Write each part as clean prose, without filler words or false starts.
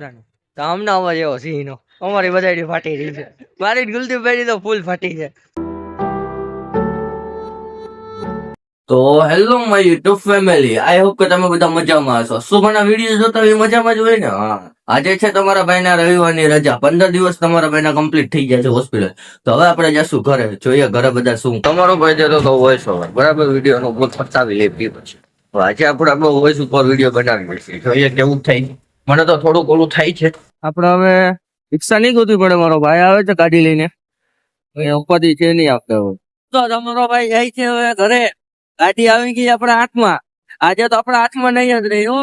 તો અમને અવાજ એવો સિંહનો અમારી બધાડી ફાટી રહી છે. મારી ગુલતી પેડી તો ફૂલ ફાટી છે. તો hello my YouTube family, I hope કે તમે બધા મજામાં હશો. શુભના વિડીયો જોતા હોય મજામાં જ હોય ને. હા, આજે છે તમારા ભાઈના રવિવારની રજા. 15 દિવસ તમારા ભાઈના કમ્પ્લીટ થઈ ગયા છે હોસ્પિટલ. તો હવે આપણે જશું ઘરે, જોઈએ ઘરે બધા શું. તમારો ભાઈ જતો તો વોઇસ ઓવર બરાબર વિડીયો નો પતાવી લે પછી. આજે આપણે વોઇસ ઉપર વિડીયો બનાવી છે, જોઈએ કેવું થાય. મને તો થોડુંક ઓલું થાય છે. આપણે હવે રિક્ષા નહીં ગોતવી પડે, મારો ભાઈ આવે છે ગાડી લઈને. ઉપાધિ છે નહીં આપતો. તો તમારો ભાઈ જાય છે હવે ઘરે. ગાડી આવી ગઈ આપણા હાથમાં. આજે તો આપણા હાથમાં નહીં જ રહી હો.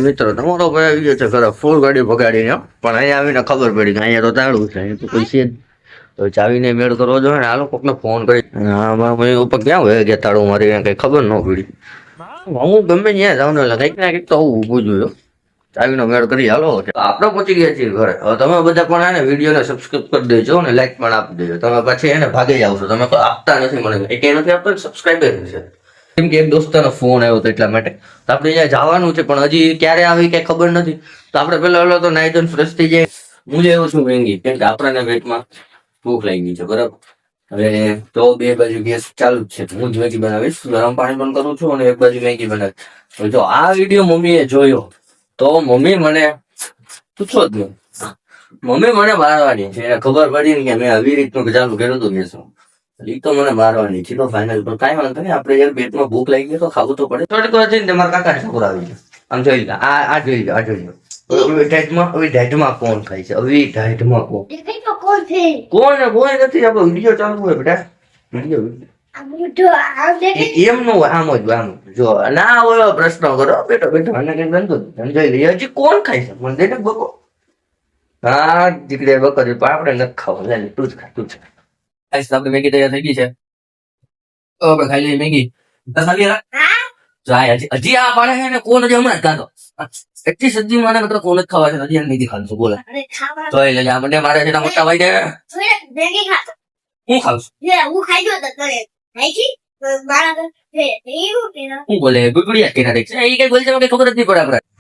મિત્રો તમારો ભાઈ આવી ગયો છે ઘરે ફૂલ ગાડી ભગાડીને, પણ અહીંયા આવીને ખબર પડી કે અહીંયા તો તાળું છે, અહીંયા તો કોઈ છે જ. તો ચાવીને મેળ કરવો જોઈએ ને. હાલો કોકને ફોન કરી. મારા ભાઈ ઉપર ક્યાં વહી ગયા તાળું મારી, કઈ ખબર ન પડી. હું ગમે ત્યાં જાઉં એટલે કંઈક ના કંઈક તો ઊભું જોયું. ચાવીનો મેળ કરી હાલો. આપણે પહોંચી ગયા છીએ ઘરે. હવે તમે બધા પણ ને વિડીયોને સબસ્ક્રાઇબ કરી દેજો ને લાઈક પણ આપી દેજો. તમે પછી એને ભાગી જાવ છો, તમે આપતા નથી. મને એક નથી આપતા, સબસ્ક્રાઇબર છે. કેમ કે એક દોસ્તાનો ફોન આવ્યો હતો એટલા માટે. તો આપણે અહીંયા જવાનું છે, પણ હજી ક્યારે આવી કઈ ખબર નથી. તો આપણે પેલા તો નાઈ ધોઈને ફ્રેશ થઈ જાય. હું જ આવ્યો છું મેંગી, કેમ કે આપણાને પેટમાં ભૂખ લાગી ગઈ છે બરાબર. હવે તો બે બાજુ ગેસ ચાલુ જ છે. હું જ મેગી બનાવીશ, ગરમ પાણી પણ કરું છું અને એક બાજુ મેગી બનાવીશ. જો આ વિડીયો મમ્મીએ જોયો તો મમ્મી મને પૂછો જ નહીં. મમ્મી મને મારવાની છે, એને ખબર પડી ને કે મેં આવી રીતનું ચાલુ કર્યું હતું ગેસ. એ તો મને મારવાની છે. તો ફાઇનલ પણ કાંઈ વાંધો નહીં. આપણે યાર પેટમાં ભૂખ લાગી ગઈ તો ખાવું તો પડે. થોડીક વાર જઈને મારા કાકા છોકરો આવી ગયો. આમ જોઈ લે, આ જોઈ લે, આ જોઈ લે. ઢાઢમાં કોણ ખાય છે? હવે ઢાઢમાં કોણ કોણ કોઈ નથી. આપણો વિડીયો ચાલુ હોય બેટા, વિડીયો એમ નો હોય, આમ જ આમ જો ના હોય પ્રશ્ન કરો બેઠો બેઠો. અને કઈ બનતો જોઈ લઈએ. હજી કોણ ખાય છે? મને દે ને બકો. હા દીકરી બકો પણ આપણે નથી ખાવું. લે તું જ ખા, તું જ ખા. આપણે મેગી તૈયાર થઈ ગઈ છે. આપણે ખાઈ લઈએ મેગી. હજી આ પાડે છે ને કોણ હજી હમણાં જ ખાતો. એટલી સબ્જી માને મતલબ કોણ જ ખાવા છે. હજી નથી ખાતું બોલે તો એ લઈ મને મારે છે મોટા ભાઈ ને હું ખાવ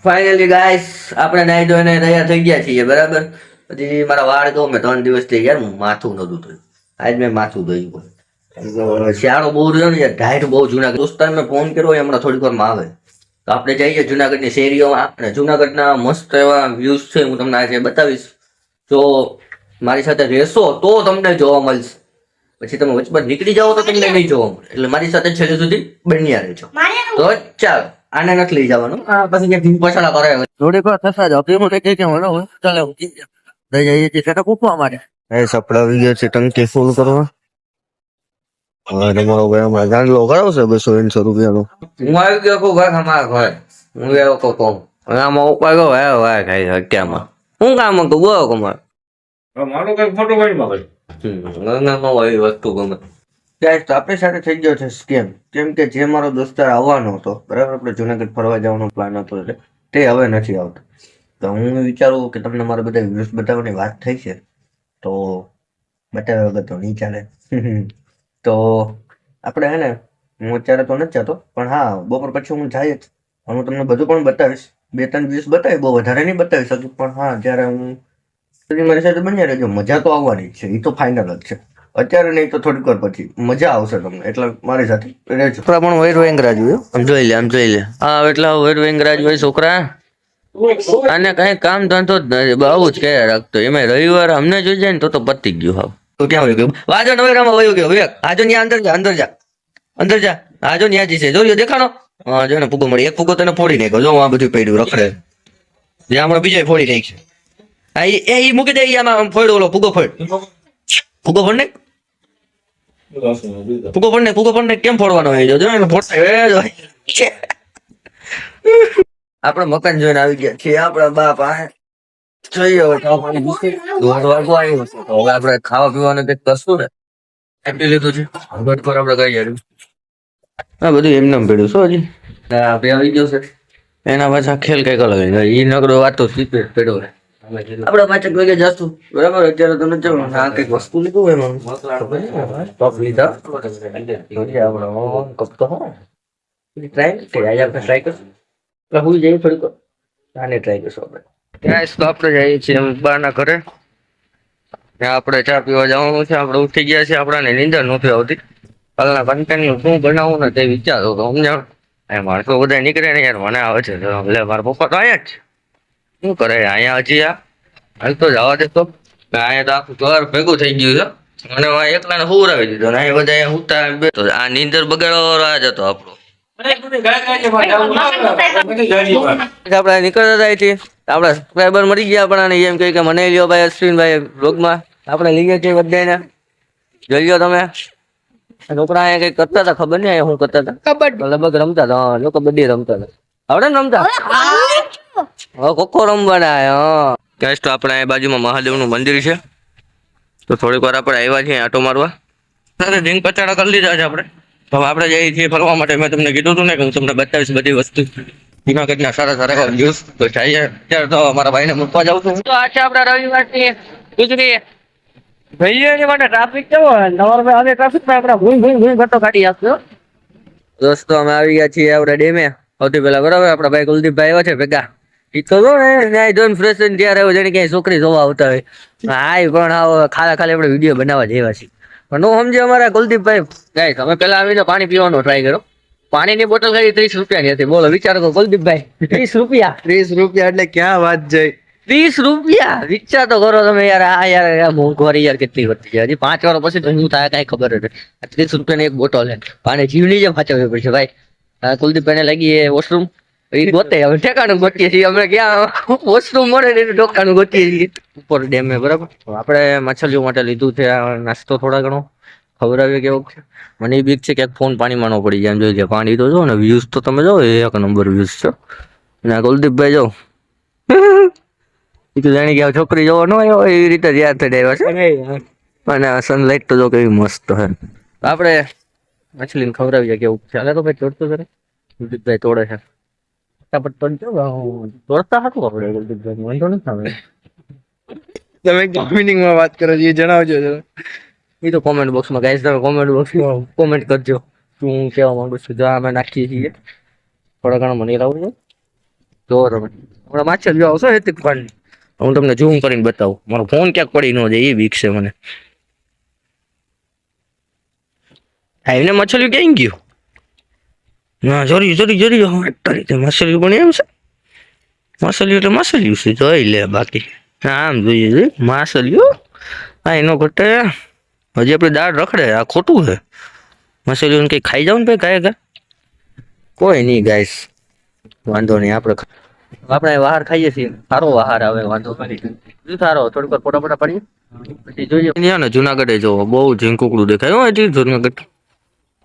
ફાઇનલી ગાઈસ આપણે નાઈ ધોઈને તૈયાર થઈ ગયા છીએ બરાબર. પછી મારા વાળ તો મેં 3 દિવસ થી યાર માથું નતું ધોયું. આજ મેં માથું ધોયું. શિયાળો બહુ રહ્યો ને યાર, ઢાઈટ બહુ. જુનાગઢ દોસ્તાર મેં ફોન કર્યો હમણાં થોડીક વારમાં આવે. તો આપણે જઈએ જુનાગઢની શેરીઓમાં. અને જુનાગઢના મસ્ત એવા વ્યૂઝ છે, હું તમને આજે બતાવીશ. જો મારી સાથે રહેશો તો તમને જોવા મળશે. પછી તમે વચમાં નીકળી જાઓ તો તમને નહીં જોવા મળે. એટલે મારી સાથે છેલ્લે સુધી બન્યા રહેજો. તો ચાલો, આને નથી લઈ જવાનું. પછી ધીમ પછાડા કરે થોડીક વાર થતા જાવ. પેલું કઈ કેમ ચાલે લઈ જઈએ છીએ સેટા પૂછવા માટે. એ સપડા આવી ગયા છે ટંકી ફૂલ કરવા. તમારો ભાઈ હમણાં ગાંડલો કરાવશે 200-300 રૂપિયાનો. હું આવી ગયો કહું ભાઈ અમારા ઘરે. હું એવો કહું આમાં ઉપર ગયો ભાઈ ભાઈ ખાઈ હત્યામાં. હું કામ હતું બોલો કમાર મારો કઈ ફોટો પાડી વસ્તુ ગમે. આપણી સાથે થઈ ગયો છે સ્કેમ. કેમ કે જે મારો દોસ્તાર આવવાનો હતો બરાબર, આપણે જુનાગઢ ફરવા જવાનો પ્લાન હતો, એટલે તે હવે નથી આવતો. તો હું વિચારું કે તમને મારા બધા વ્યૂઝ બતાવવાની વાત થઈ છે, તો બતાવ્યા વગર તો નહીં ચાલે. તો આપણે હે ને, હું અત્યારે તો નથી જતો, પણ હા બપોર પછી હું જાય જ. હું તમને બધું પણ બતાવીશ. 2-3 વ્યૂઝ બતાવી, બહુ વધારે નહીં બતાવી શકું, પણ હા જ્યારે હું મારી સાથે બન્યા રહેજો. મજા તો આવવાની જ છે, એ તો ફાઇનલ જ છે. અત્યારે નહીં તો થોડીક વાર પછી મજા આવશે તમને, એટલે મારી સાથે રહેજો. છોકરા પણ વૈર વેંગરાજ હોય, આમ જોઈ લે, આમ જોઈ લે. હા એટલા વૈર વેંગરાજ હોય છોકરા. આને કઈ કામ ધંધો જ નથી, બહુ જ કહે રાખતો. એમાં રવિવાર અમને જોઈ જાય ને તો પતી ગયું. હા તો ક્યાં વયું ગયું? વાજો નવેરામાં વયું ગયો. વિવેક આજો ન્યા અંદર જા, અંદર જા, અંદર જા. આજો ન્યા જી છે, જોયો દેખાણો. હા જો ને ફૂગો મળી. એક ફૂગો તને ફોડી નાખ્યો. જો આ બધું પડ્યું રખડે. જે હમણાં બીજો ફોડી નાખી. હા એ મૂકી દે. આમાં ફોડ ઓલો ફૂગો ફોડ. ફૂગો ફોડ ને, ફૂગો ફોડ ને, ફૂગો ફોડ ને. કેમ ફોડવાનો હોય? જો ને ફોડ. આપણે મકાન જોઈને આવી ગયા છીએ. આપણા બાપ જોઈએ હવે દોઢ વાગો આવ્યો છે. તો હવે આપણે ખાવા પીવાનું કંઈક કરશું ને. આપી લીધું છે બટ પર આપણે કઈ યાર હા બધું એમને પડ્યું. શું હજી બે આવી ગયો છે. એના પાછા ખેલ કઈક અલગ એ નકરો વાતો સીપે પડ્યો. આપડે 5 વાગે જશું બરાબર. અત્યારે તમે જો આ કઈક વસ્તુ લીધું એમાં ટોપ લીધા. કપ તો ટ્રાય કરશું. એટલે હું જઈએ થોડીક આને ટ્રાય કરશું આપણે. ગાઈસ તો આપણે જઈએ છીએ બાના ઘરે. ત્યાં આપણે ચા પીવા જવાનું છે. આપણે ઉઠી ગયા છીએ, આપણાને નીંદર નથી આવતી. કાલના કન્ટેન્ટ શું બનાવવું ને તે વિચારો તો સમજાવ. માણસો બધા નીકળે ને યાર, મને આવે છે એટલે મારા પપ્પા તો અહીંયા જ છે. શું કરે અહીંયા હજી હાલ તો જવા દે તો. અહીંયા તો આખું ઘર ભેગું થઈ ગયું છે અને એકલાને હુવરાવી દીધો ને અહીંયા બધા હુતા બેઠો. આ નીંદર બગાડવા રાહ જ હતો આપણો. આપણે નીકળતા હતા અહીંથી. આપણા સબસ્ક્રાઈબર મળી ગયા આપણાને એમ કહે કે મને લ્યો ભાઈ અશ્વિનભાઈ બ્લોગમાં. આપણે લઈએ છીએ બધાને. જોઈ લો તમે. છોકરા અહીંયા કઈક કરતા હતા, ખબર નહીં અહીંયા શું કરતા હતા. લગભગ રમતા હતા. હા, કબડ્ડી રમતા હતા. આવડે ને રમતા? ખોખો રમવાના. હા ગાઈસ તો આપણે આ બાજુમાં મહાદેવનું મંદિર છે, તો થોડીક વાર આપણે આવ્યા છીએ આટો મારવા. દિન પચાડા કરી લીધા છે આપણે. તો આપણે જઈએ છીએ ફરવા માટે. મેં તમને કીધું હતું ને કે હું તમને બતાવીશ બધી વસ્તુ. જુનાગઢના સારા સારા વ્યૂઝ. તો જઈએ અત્યારે તો મારા ભાઈને મૂકવા જાઉં છું. તો આ છે આપણા રવિવારની ગુજરી. ભાઈઓ એની માટે ટ્રાફિક કેવો હોય હવે ટ્રાફિકમાં આપણે ભૂઈ કરતો કાઢી આપશો. દોસ્તો અમે આવી ગયા છીએ આપણે ડેમે. સૌથી પહેલા બરાબર આપણા ભાઈ કુલદીપભાઈ આવ્યા છે ભેગા. એ તો જો ને ત્યાં જોન ફ્રેશ ત્યારે આવ્યો જેને ક્યાંય છોકરી જોવા આવતા હોય. હા પણ ખાલી આપણે વિડીયો બનાવવા જેવા છીએ. પણ હું સમજે અમારા કુલદીપભાઈ ગાઈસ અમે પેલા આવીને પાણી પીવાનો ટ્રાય કર્યો. પાણીની બોટલ ખાલી 30 રૂપિયાની હતી. બોલો વિચાર કરો કુલદીપભાઈ, 30 રૂપિયા. 30 રૂપિયા એટલે ક્યાં વાત જાય. 30 રૂપિયા વિચાર તો કરો તમે યાર. આ યાર મોંઘવારી યાર કેટલી વધતી છે. હજી 5 વર્ષ પછી તો શું થાય કઈ ખબર નથી. 30 રૂપિયાની એક બોટલ છે. પાણી જીવની જેમ સાચવવી પડશે ભાઈ. કુલદીપભાઈને લાગી વોશરૂમ એ ગોતે. હવે ઠેકાણું ગોતીએ છીએ અમે. ક્યાં વોશરૂમ મળે ને ઠેકાણું ગોતીએ છીએ ઉપર ડેમે. બરાબર આપણે માછલીઓ માટે લીધું છે નાસ્તો થોડા ઘણો. ખબર આવી કેવો છે. મને એ બીક છે કે ફોન પાણીમાં ન પડી જાય. એમ જોઈ લે પાણી તો જો ને વ્યૂઝ તો તમે જો એક નંબર વ્યૂઝ છે. અને કુલદીપભાઈ જો એ તો જાણી ગયા છોકરી જોવો ન આવ્યો એવી રીતે યાદ થઈ આવ્યા છે. અને સનલાઇટ તો જો કેવી મસ્ત છે. આપણે મછલીને ખવડાવી જાય કેવું ચાલે. તો ભાઈ તોડતો કરે કુલદીપભાઈ તોડે છે. ફટાફટ તોડજો. તોડતા હતું આપણે કુલદીપભાઈ વાંધો નથી આવે. તમે મિનિંગમાં વાત કરો છો એ જણાવજો. એ તો કોમેન્ટ બોક્સમાં ગાઈસ તમે કોમેન્ટ બોક્સમાં કોમેન્ટ કરજો શું હું કહેવા માંગુ છું. જો અમે નાખીએ છીએ થોડા ઘણા મને લાવું છે. જો તમે હમણાં માછલીઓ આવશો હેતિક પાણી હું તમને ઝૂમ કરીને બતાવું. મારો ફોન ક્યાંક પડી ન જાય એ બીક છે મને. આવીને મછલીઓ ક્યાં ગયું? ના જોરી માછલીઓ પણ એમ છે. માછલીઓ એટલે માછલીઓ છે જોઈ લે. બાકી આમ જોઈએ માછલીઓ આ એનો ઘટે. હજી આપણે દાળ રખડે. આ ખોટું છે. માછલીઓને કઈ ખાઈ જાવ ને ભાઈ કાંઈ કોઈ નહીં ગાઈસ. વાંધો નહીં આપણે બહાર ખાઈએ છીએ. સારો આહાર આવે વાંધો નહીં. સારો થોડીક વાર ફોટા પડીએ પછી જોઈએ ને. જુનાગઢે જોવો બહુ ઝીંકુકડું દેખાય હોય જુનાગઢ.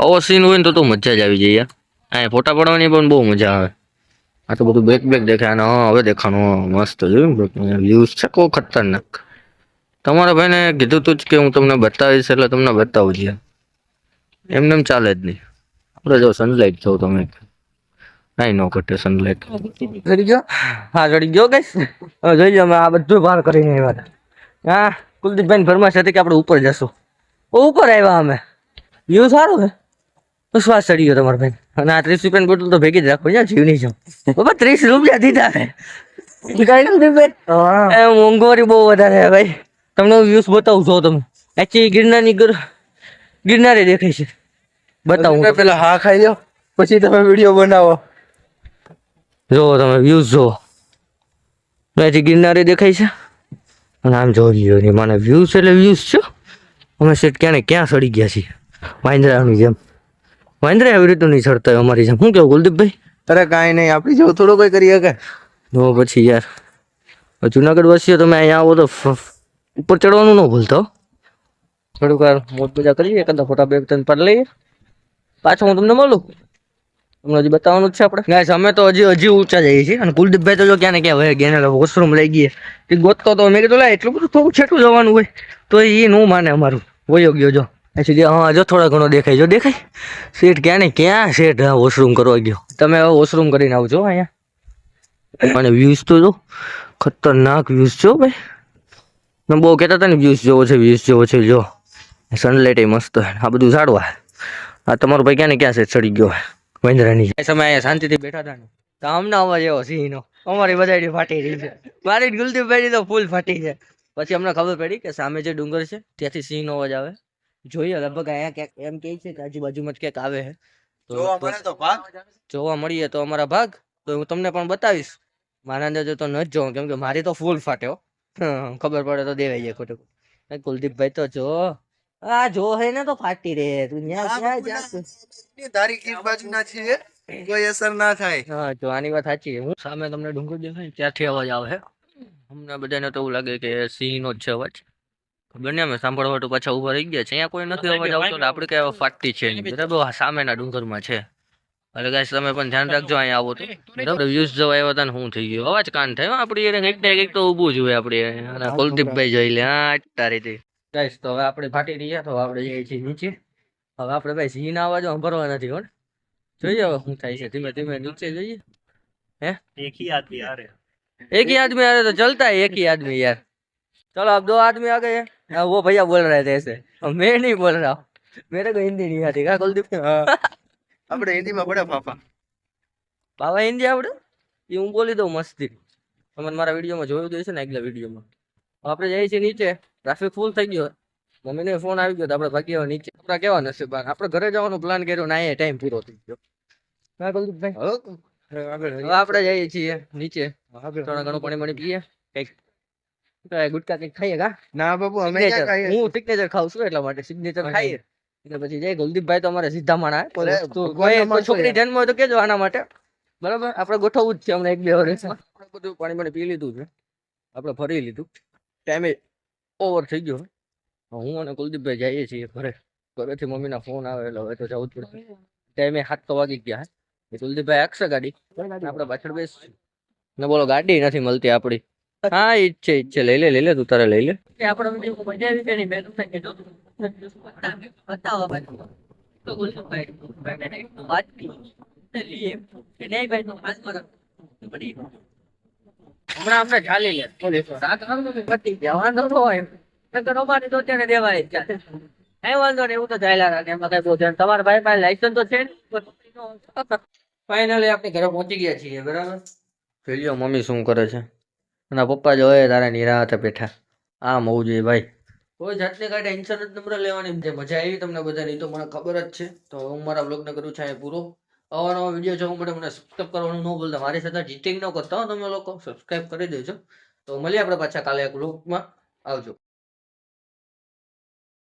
આવો સીન હોય ને તો મજા જ આવી જાય. અહીંયા ફોટા પડવાની પણ બહુ મજા આવે. આ તો બધું બેક દેખાય ને. હા હવે દેખાનું મસ્ત જોયું વ્યૂઝ છે કો ખતરનાક. તમારા ભાઈને કીધું તું જ કે હું તમને બતાવીશ એટલે તમને બતાવું છું. એમને એમ ચાલે જ નહીં. આપણે જો સનલાઇટ જો તમે કાંઈ ન ઘટે. સનલાઇટ ચડી ગયો. હા ચડી ગયો ગાઈસ. હવે જોઈ લો અમે આ બધું બહાર કરીને આવ્યા હતા. હા કુલદીપભાઈ ફરમાશ હતી કે આપણે ઉપર જશું. ઉપર આવ્યા અમે. વ્યૂ સારું છે. શ્વાસ ચડી ગયો તમારા ભાઈ. અને આ 30 રૂપિયાની બોટલ તો ભેગી જ રાખો જીવની છે. બાબા 30 રૂપિયા દીધા છે. મોંઘવારી બહુ વધારે ભાઈ. તમને વ્યૂઝ બતાવું છો તમે. actually ગિરનારી દેખાય છે. બતાવું પેલા હા ખાઈ લો પછી તમે વિડીયો બનાવો. જો તમે વ્યૂઝ જો અહીંથી ગિરનારી દેખાય છે. અને આમ જોઈ લો મને વ્યૂઝ એટલે વ્યૂઝ છે. અમે સેટ ક્યાં ને ક્યાં સડી ગયા છીએ વાંદરાની જેમ. વાંદરા એવી રીતનું નહીં ચડતા હોય અમારી જેમ. શું કેવું કુલદીપભાઈ? અરે કાંઈ નહીં આપણી જેવું થોડું કોઈ કરી શકે. જો પછી યાર જુનાગઢ વાસીઓ તમે અહીંયા આવો તો ઉપર ચડવાનું ન ભૂલતો. થોડીક વાર મોજ મજા કરીએ. એકાદા ફોટા બે ત્રણ પર લઈએ. પાછો હું તમને મળું. તમને હજી બતાવવાનું જ છે આપણે ગાઈસ. અમે તો હજી ઊંચા જઈએ છીએ. અને કુલદીપભાઈ તો જો ક્યાં ને ક્યાં વહે ગયા. વોશરૂમ લઈ ગયે એ ગોતતો તો. મેં કીધું લા એટલું બધું થોડું છેટું જવાનું હોય તો એ ન માને અમારું. વયો ગયો જો. હા જો થોડા ઘણો દેખાય. જો દેખાય શેઠ ક્યાં ને ક્યાં શેઠ વોશરૂમ કરવા ગયો. તમે હવે વોશરૂમ કરીને આવજો અહીંયા. અને વ્યૂઝ તો જો ખતરનાક વ્યૂઝ છો ભાઈ. મેં બહુ કહેતા હતા ને વ્યૂઝ જોવો છે. જો સનલાઇટ એ મસ્ત. આ બધું ઝાડવા. આ તમારો ભાઈ ક્યાં ને ક્યાં છે ચડી ગયો વાંદરાની. સમય અહીંયા શાંતિથી બેઠા હતા ને તો અમને અવાજ એવો સિંહનો અમારી બધાયડી ફાટી રહી છે. મારી ગુલદીપભાઈની તો ફૂલ ફાટી છે. પછી અમને ખબર પડી કે સામે જે ડુંગર છે ત્યાંથી સિંહનો અવાજ આવે. જોઈએ લગભગ અહીંયા ક્યાંક એમ કહે છે કે આજુબાજુમાં જ ક્યાંક આવે છે. જોવા મળીએ તો અમારા ભાગ તો હું તમને પણ બતાવીશ. મારા અંદાજે તો ન જ જોઉં કેમ કે મારી તો ફૂલ ફાટ્યો. ખબર પડે તો દેવાઈ જાય ખોટું. કુલદીપભાઈ તો જો આ જો હે ને તો ફાટી રે તું ક્યાં કોઈ અસર ના થાય. હા જો આની વાત સાચી છે. હું સામે તમને ડુંગર દેખાય ને ત્યાંથી અવાજ આવે છે. અમને બધાને તો એવું લાગે કે સિંહનો જ છે અવાજ. ખબર નહીં અમે સાંભળવા તો પાછા ઉભા રહી ગયા છે. અહીંયા કોઈ નથી અવાજ આવતો ને આપણે કઈ ફાટતી છે નહીં. બરાબર સામેના ડુંગરમાં છે. એટલે ગાઈસ તમે પણ ધ્યાન રાખજો અહીંયા આવો તો. બરાબર વ્યૂઝ જવા આવ્યા હતા ને શું થઈ ગયું અવાજ કાન થાય આપડી કંઈક ને કંઈક તો ઊભું જોઈએ આપણે. અને કુલદીપભાઈ જોઈ લે હા તારી ગાઈસ તો હવે આપણે ફાટી રહ્યા તો આપણે જઈએ છીએ નીચે. હવે આપણે ભાઈ સિંહના અવાજો સાંભળવા નથી કોણ. જોઈએ હવે શું થાય છે. ધીમે ધીમે નીચે જઈએ. हैं एक ही आदमी आ रहे हैं. एक ही आदमी आ रहे तो चलता है एक ही आदमी यार. चलो अब 2 आदमी आ गए हैं. हाँ, वो भैया बोल रहे थे ऐसे. अब मैं नहीं बोल रहा हूँ. मेरे को हिंदी नहीं आती क्या कुलदीप. આપણે હિન્દીમાં બડા પાપા. બાબા હિન્દી આવડે એ હું બોલી દઉં મસ્તી. તમે મારા વિડીયોમાં જોયું જ હશે ને આગલા વિડીયોમાં. આપણે જઈએ છીએ નીચે. ટ્રાફિક ફૂલ થઈ ગયો. મમ્મીને ફોન આવી ગયો તો આપણે ભાગ્યા નીચે. આપણા કેવા નસીબ આપણે ઘરે જવાનો પ્લાન કર્યો ને આ ટાઈમ પૂરો થઈ ગયો. હા કુલદીપભાઈ હવે આપણે જઈએ છીએ નીચે. થોડા ઘણું પાણી પીએ કઈક ગુટકા કઈક ખાઈએ કા. ના બાબુ અમે ક્યાં ખાઈએ? હું સિગ્નેચર ખાઉં છું એટલા માટે સિગ્નેચર ખાઈએ એટલે પછી જય કુલદીપભાઈ તો અમારે સીધા માણા કોઈ છોકરી જન્મ હોય તો કેજો આના માટે. બરાબર આપણે ગોઠવવું જ છે હમણાં 1-2 વર્ષમાં. બધું પાણી પી લીધું છે. આપણે ફરી લીધું. ટાઈમે ઓવર થઈ ગયો. હું અને કુલદીપભાઈ જઈએ છીએ ઘરે. ઘરેથી મમ્મીના ફોન આવે એટલે હવે તો જવું જ પડશે. ટાઈમે 7 તો વાગી ગયા. કુલદીપભાઈ આખશે ગાડી આપણે પાછળ બેસ ને બોલો ગાડી નથી મળતી આપડી. હા ઈચ્છે લઈ લે તું તારે લઈ લે. આપણે મજા આવી કે નહીં મેં તમને કીધું હમણાં આપણે ચાલી લે જવાનું તો હોય અમારી તો અત્યારે દેવાય જ કઈ વાંધો નહીં. એવું તો ચાલ્યા રાખે એમાં કઈ બહુ તમારા ભાઈ પાસે લાયસન્સ તો છે ને. ફાઇનલી આપણે ઘરે પહોંચી ગયા છીએ બરાબર. જોઈ મમ્મી શું કરે છે અને પપ્પા જો તારા નિરાતે બેઠા. આમ હોવું જોઈએ ભાઈ. કોઈ જાતની કઈ ટેન્શન જ નંબર લેવાની. જે મજા આવી તમને બધાની તો મને ખબર જ છે. તો હું મારા બ્લોગને કરું છું અહીંયા પૂરો. અવાનવા વિડીયો જોવા માટે મને સબસ્ક્રાઈબ કરવાનું ન ભૂલતા. મારી સાથે ચીટિંગ ન કરતા હો તમે લોકો. સબસ્ક્રાઈબ કરી દેજો. તો મળીએ આપણે પાછા કાલે એક બ્લોગમાં. આવજો.